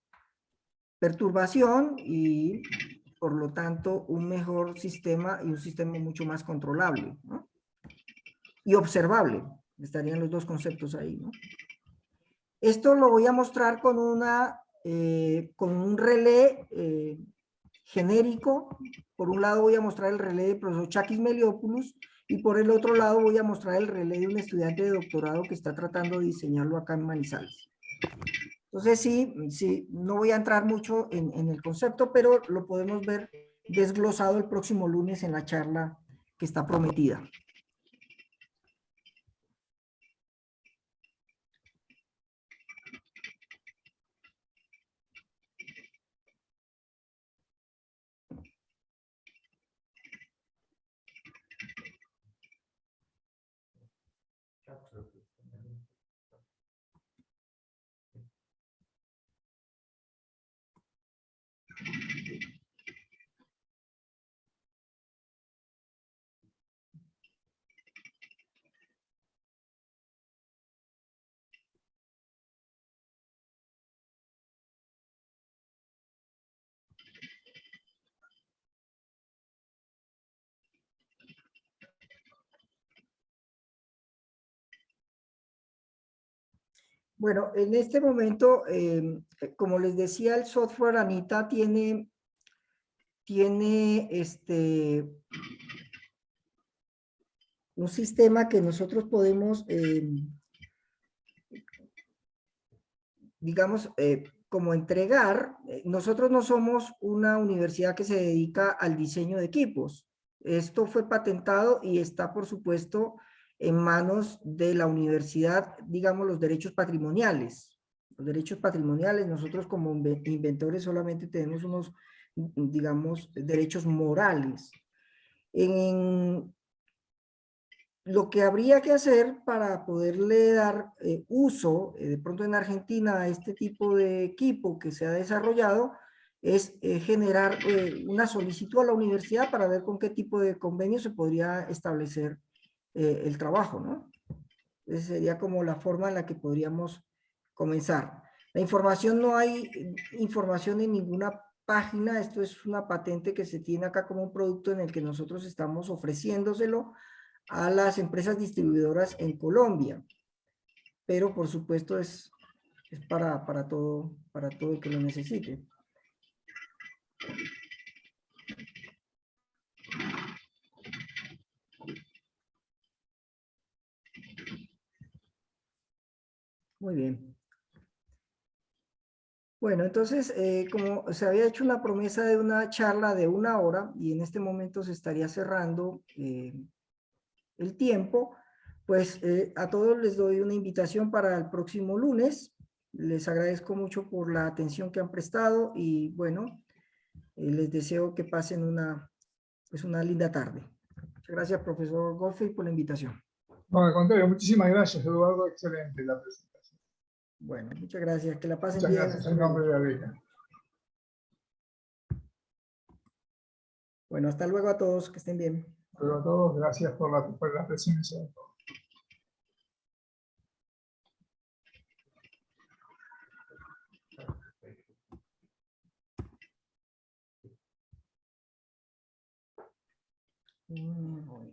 perturbación, y por lo tanto un mejor sistema y un sistema mucho más controlable, ¿no? Y observable. Estarían los dos conceptos ahí, ¿no? Esto lo voy a mostrar con un relé genérico. Por un lado voy a mostrar el relé del profesor Chakis Meliopoulos, y por el otro lado voy a mostrar el relé de un estudiante de doctorado que está tratando de diseñarlo acá en Manizales. Entonces sí, no voy a entrar mucho en el concepto, pero lo podemos ver desglosado el próximo lunes en la charla que está prometida. Bueno, en este momento, como les decía, el software Anita tiene un sistema que nosotros podemos, digamos, como entregar. Nosotros no somos una universidad que se dedica al diseño de equipos. Esto fue patentado y está, por supuesto, en manos de la universidad, digamos, los derechos patrimoniales. Los derechos patrimoniales, nosotros como inventores solamente tenemos unos, digamos, derechos morales. Lo que habría que hacer para poderle dar uso, de pronto en Argentina, a este tipo de equipo que se ha desarrollado, es generar una solicitud a la universidad para ver con qué tipo de convenio se podría establecer el trabajo, ¿no? Esa sería como la forma en la que podríamos comenzar. La información, no hay información en ninguna página. Esto es una patente que se tiene acá como un producto en el que nosotros estamos ofreciéndoselo a las empresas distribuidoras en Colombia, pero por supuesto es para todo el que lo necesite. Muy bien. Bueno, entonces, como se había hecho una promesa de una charla de 1 hora, y en este momento se estaría cerrando el tiempo, pues a todos les doy una invitación para el próximo lunes. Les agradezco mucho por la atención que han prestado, y bueno, les deseo que pasen una linda tarde. Muchas gracias, profesor Goffey, por la invitación. No, al contrario, muchísimas gracias, Eduardo. Excelente la presentación. Bueno, muchas gracias. Que la pasen Muchas bien. gracias Hasta en luego. nombre de la beca. Bueno, hasta luego a todos. Que estén bien. Pero a todos, gracias por la presencia. No,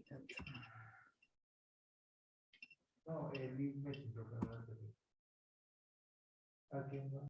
el